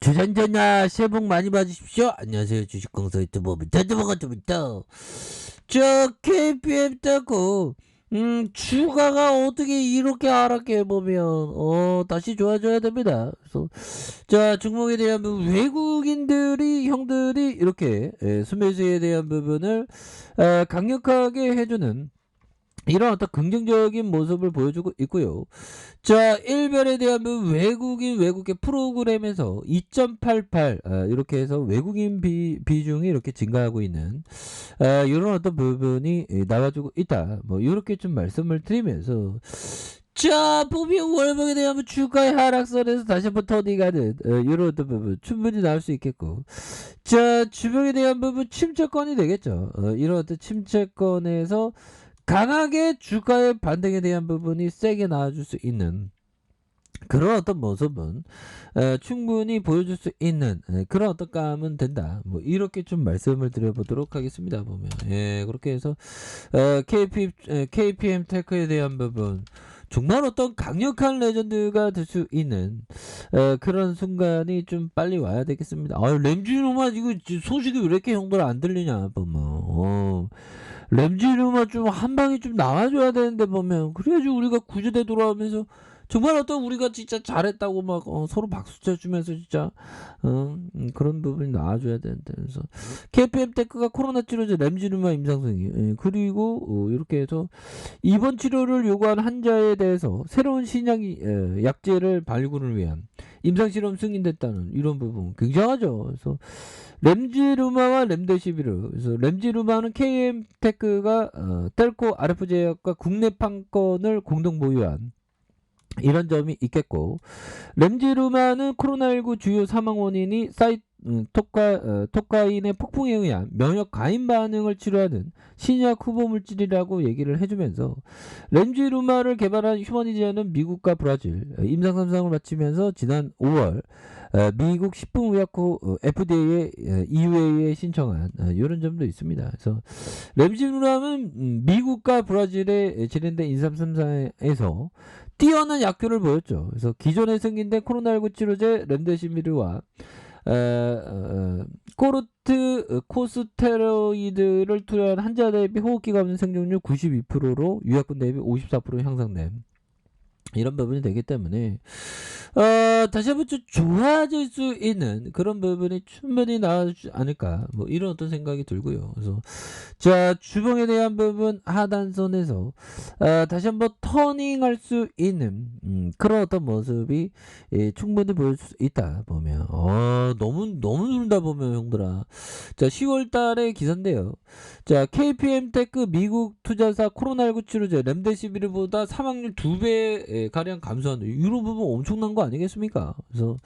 주전전야 새해 복 많이 받으십시오. 안녕하세요. 주식공사 유튜버 미터드버거입니다. 저 KPM 따고 주가가 어떻게 이렇게 하락해 보면 다시 좋아져야 됩니다. 그래서 자 종목에 대한 부분 외국인들이 형들이 이렇게 수매수에 대한 부분을 강력하게 해주는 이런 어떤 긍정적인 모습을 보여주고 있고요. 자, 일별에 대한 부분 외국의 프로그램에서 2.88 이렇게 해서 외국인 비중이 이렇게 증가하고 있는 이런 어떤 부분이 나와주고 있다. 뭐 이렇게 좀 말씀을 드리면서 자, 보면 월봉에 대한 주가의 하락선에서 다시 한번 터닝하는 이런 어떤 부분 충분히 나올 수 있겠고, 자, 주봉에 대한 부분 침체권이 되겠죠. 이런 어떤 침체권에서 강하게 주가의 반등에 대한 부분이 세게 나와줄 수 있는 그런 어떤 모습은 충분히 보여줄 수 있는 그런 어떤 감은 된다. 뭐 이렇게 좀 말씀을 드려보도록 하겠습니다. 보면 그렇게 해서 KPM 테크에 대한 부분 정말 어떤 강력한 레전드가 될 수 있는 그런 순간이 좀 빨리 와야 되겠습니다. 램지노만 이거 소식이 왜 이렇게 형들 안 들리냐 보면 램지르마 좀 한 방이 좀 나와줘야 되는데 보면 그래야지 우리가 구조대 돌아오면서 정말 어떤 우리가 진짜 잘했다고 막 서로 박수 쳐주면서 진짜 그런 부분이 나와줘야 되는데, 그래서 KPM 테크가 코로나 치료제 램지르마 임상승인 그리고 이렇게 해서 입원 치료를 요구한 환자에 대해서 새로운 신약이 약제를 발굴을 위한 임상실험 승인됐다는 이런 부분 굉장하죠. 그래서 램지루마와 렘데시비르. 그래서 램지루마는 KM테크가 텔코 RF제약과 국내 판권을 공동 보유한 이런 점이 있겠고, 램지루마는 코로나19 주요 사망 원인이 토카인의 폭풍에 의한 면역 가임 반응을 치료하는 신약 후보 물질이라고 얘기를 해주면서, 램지루마를 개발한 휴머니제는 미국과 브라질 임상 3상을 마치면서 지난 5월 미국 식품의약국 FDA에 EUA에 신청한 이런 점도 있습니다. 그래서 램지루마는 미국과 브라질에 진행된 인삼 3상에서 뛰어난 약효를 보였죠. 그래서 기존에 승인된 코로나19 치료제 렘데시비르와 코르티코스테로이드를 투여한 환자 대비 호흡기가 없는 생존율 92%로 유약군 대비 54% 향상된 이런 부분이 되기 때문에 다시 한번 좀 좋아질 수 있는 그런 부분이 충분히 나오지 않을까, 뭐 이런 어떤 생각이 들고요. 그래서 자, 주봉에 대한 부분 하단선에서 다시 한번 터닝할 수 있는 그런 어떤 모습이 충분히 보일 수 있다 보면 너무 누른다 보면 형들아. 자, 10월달에 기사인데요. 자, KPM 테크 미국 투자사 코로나19 치료제 렘데시비르보다 사망률 2배 가량 감소한다. 이런 부분 엄청난 거 아니겠습니까? 그래서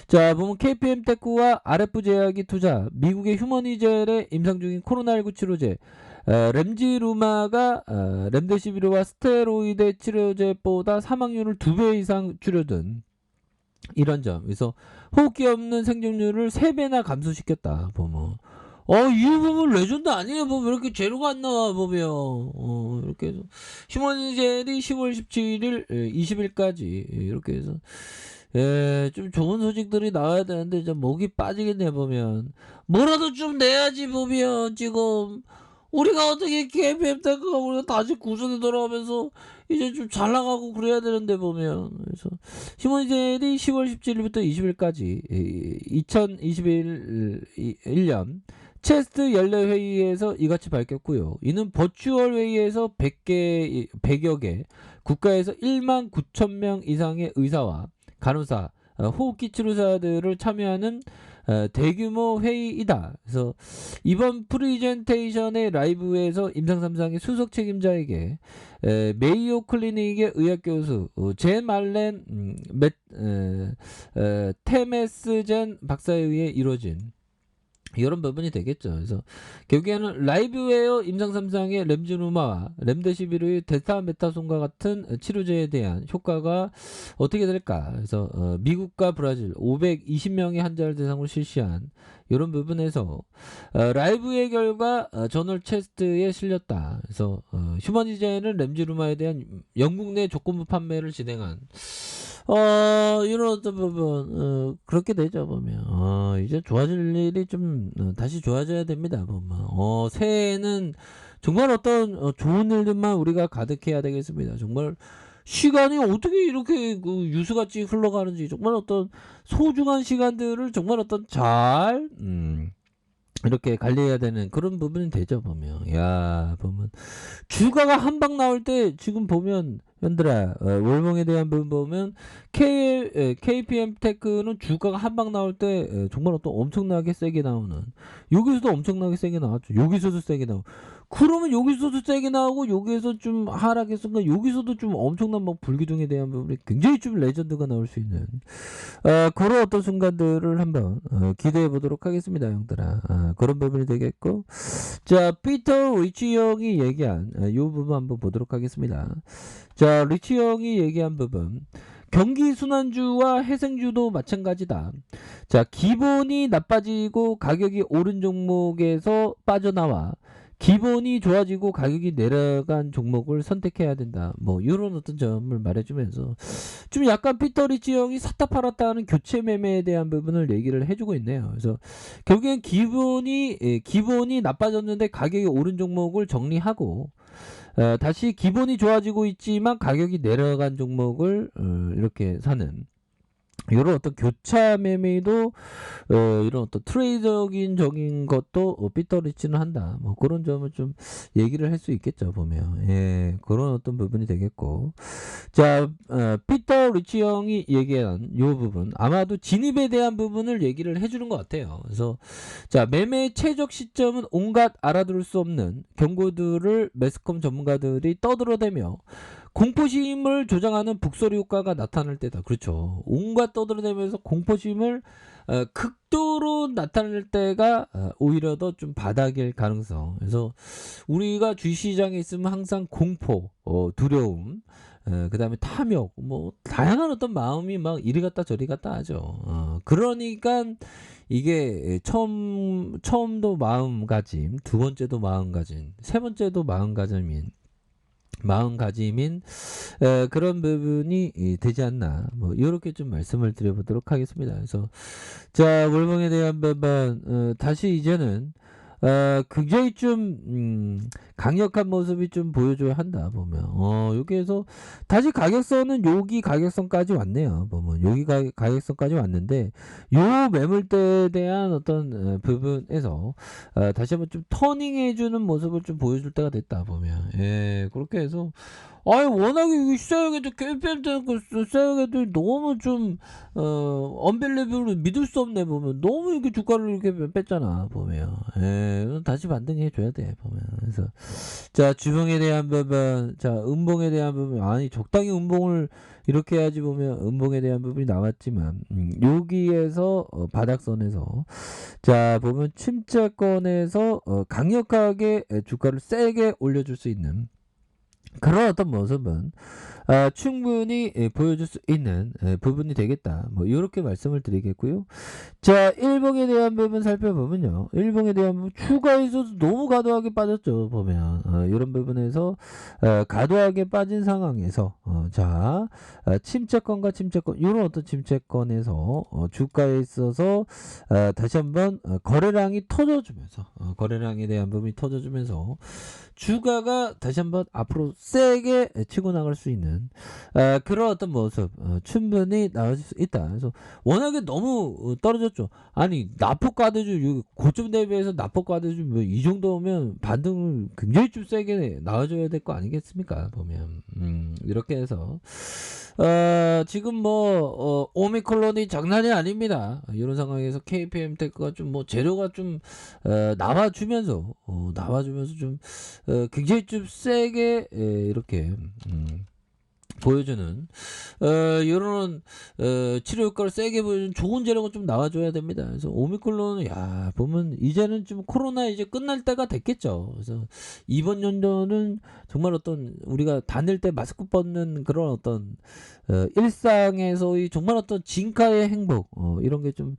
자, 보면 KPM 테크와 RF 제약이 투자 미국의 휴머니젤에 임상 중인 코로나19 치료제 램지루마가 렘데시비르와 스테로이드 치료제보다 사망률을 2배 이상 줄여든 이런 점. 그래서 호흡기 없는 생존율을 3배나 감소시켰다 보면 이 부분 레전드 아니에요. 보면 이렇게 재료가 안 나와 보면 이렇게 해서 휴머니젤이 10월 17일 20일까지 이렇게 해서 좀 좋은 소식들이 나와야 되는데 좀 목이 빠지겠네 보면. 뭐라도 좀 내야지 보면. 지금 우리가 어떻게 KPM 테크가 우리가 다시 구전에 돌아오면서 이제 좀 잘 나가고 그래야 되는데 보면. 그래서 휴머니젤이 10월 17일부터 20일까지 2021년 체스트 연례 회의에서 이같이 밝혔고요. 이는 버추얼 회의에서 100여 개 국가에서 1만 9천 명 이상의 의사와 간호사, 호흡기 치료사들을 참여하는 대규모 회의이다. 그래서 이번 프리젠테이션의 라이브에서 임상 3상의 수석 책임자에게 메이오 클리닉의 의학교수 제 말렌 테메스젠 박사에 의해 이루어진 이런 부분이 되겠죠. 그래서 결국에는 라이브웨어 임상 3상의 램지루마와 렘데시비르의 데타메타손과 같은 치료제에 대한 효과가 어떻게 될까. 그래서 미국과 브라질 520명의 환자를 대상으로 실시한 이런 부분에서 라이브의 결과 저널 체스트에 실렸다. 그래서 휴머니제는 램지루마에 대한 영국 내 조건부 판매를 진행한 이런 어떤 부분 그렇게 되죠 보면. 이제 좋아질 일이 좀 다시 좋아져야 됩니다 보면. 새해에는 정말 어떤 좋은 일들만 우리가 가득해야 되겠습니다. 정말 시간이 어떻게 이렇게 유수같이 흘러가는지 정말 어떤 소중한 시간들을 정말 어떤 잘 이렇게 관리해야 되는 그런 부분이 되죠 보면. 야 보면 주가가 한 방 나올 때 지금 보면 현들아 월봉에 대한 부분 보면 KPM 테크는 주가가 한 방 나올 때 정말 어떤 엄청나게 세게 나오는, 여기서도 엄청나게 세게 나왔죠. 여기서도 세게 나오고, 그러면 여기서도 세게 나오고 여기에서 좀 하락했으니까 여기서도 좀 엄청난 막 불기둥에 대한 부분이 굉장히 좀 레전드가 나올 수 있는 그런 어떤 순간들을 한번 기대해 보도록 하겠습니다 형들아. 그런 부분이 되겠고, 자 피터 리치 형이 얘기한 이 부분 한번 보도록 하겠습니다. 자 리치 형이 얘기한 부분, 경기 순환주와 해생주도 마찬가지다. 자 기본이 나빠지고 가격이 오른 종목에서 빠져나와 기본이 좋아지고 가격이 내려간 종목을 선택해야 된다. 뭐 이런 어떤 점을 말해주면서 좀 약간 피터 리치 형이 샀다 팔았다 하는 교체 매매에 대한 부분을 얘기를 해주고 있네요. 그래서 결국엔 기본이 나빠졌는데 가격이 오른 종목을 정리하고 다시 기본이 좋아지고 있지만 가격이 내려간 종목을 이렇게 사는 이런 어떤 교차 매매도 이런 어떤 트레이더적인 것도 피터 리치는 한다. 뭐 그런 점을 좀 얘기를 할 수 있겠죠 보면. 예, 그런 어떤 부분이 되겠고, 자 피터 리치 형이 얘기한 이 부분 아마도 진입에 대한 부분을 얘기를 해주는 것 같아요. 그래서 자 매매의 최적 시점은 온갖 알아둘 수 없는 경고들을 매스컴 전문가들이 떠들어대며 공포심을 조장하는 북소리 효과가 나타날 때다. 그렇죠. 온갖 떠들어대면서 공포심을 극도로 나타낼 때가 오히려 더 좀 바닥일 가능성. 그래서 우리가 주시장에 있으면 항상 공포, 두려움, 그 다음에 탐욕, 뭐 다양한 어떤 마음이 막 이리 갔다 저리 갔다 하죠. 그러니까 이게 처음도 마음가짐, 두 번째도 마음가짐, 세 번째도 마음가짐인 그런 부분이 되지 않나, 뭐 이렇게 좀 말씀을 드려보도록 하겠습니다. 그래서 자 월봉에 대한 부분 다시 이제는 굉장히 좀 강력한 모습이 좀 보여줘야 한다 보면. 여기에서 다시 가격선은 여기 가격선까지 왔네요 보면. 여기 가격선까지 왔는데 요 매물대에 대한 어떤 부분에서 다시 한번 좀 터닝해주는 모습을 좀 보여줄 때가 됐다 보면. 예, 그렇게 해서 아니 워낙에 이게 시장에도 KPM 시장에도 너무 좀 언빌리블로 믿을 수 없네 보면. 너무 이렇게 주가를 이렇게 뺐잖아 보면. 예, 다시 반등해 줘야 돼 보면. 그래서 자 주봉에 대한 부분, 자 음봉에 대한 부분, 아니 적당히 음봉을 이렇게 해야지 보면. 음봉에 대한 부분이 나왔지만 여기에서 바닥선에서 자 보면 침체권에서 강력하게 주가를 세게 올려줄 수 있는 그런 어떤 모습은 충분히 보여줄 수 있는 부분이 되겠다. 뭐 이렇게 말씀을 드리겠고요. 자 일봉에 대한 부분 살펴보면요. 일봉에 대한 부분 추가에서도 너무 과도하게 빠졌죠 보면. 이런 부분에서 과도하게 빠진 상황에서 침체권과 침체권, 이런 어떤 침체권에서 주가에 있어서 다시 한번 거래량이 터져주면서 거래량에 대한 부분이 터져주면서 주가가 다시 한번 앞으로 세게 치고 나갈 수 있는 그런 어떤 모습 충분히 나올 수 있다. 그래서 워낙에 너무 떨어졌죠. 아니 나포가드주 고점 대비해서 나포가드주 뭐 이 정도면 반등을 굉장히 좀 세게 나와줘야 될 거 아니겠습니까 보면. 이렇게 해서 지금 뭐 오미크론이 장난이 아닙니다. 이런 상황에서 KPM 테크가 좀 뭐 재료가 좀 나와주면서 좀 굉장히 좀 세게 이렇게 보여주는 이런 치료 효과를 세게 보여주는 좋은 재료가 좀 나와줘야 됩니다. 그래서 오미크론은 야 보면 이제는 좀 코로나 이제 끝날 때가 됐겠죠. 그래서 이번 연도는 정말 어떤 우리가 다닐 때 마스크 벗는 그런 어떤 일상에서의 정말 어떤 진가의 행복 이런 게 좀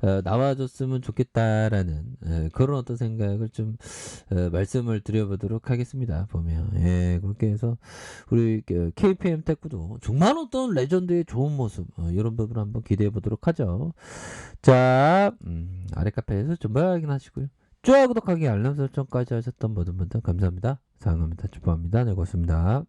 나와줬으면 좋겠다라는 그런 어떤 생각을 좀 말씀을 드려보도록 하겠습니다. 보면. 예, 그렇게 해서 우리 KPM 김태구도 정말 어떤 레전드의 좋은 모습 이런 부분 한번 기대해 보도록 하죠. 자, 아래 카페에서 좀 확인하시고요. 좋아요, 구독하기, 알람 설정까지 하셨던 모든 분들 감사합니다. 사랑합니다. 축복합니다. 네, 고맙습니다.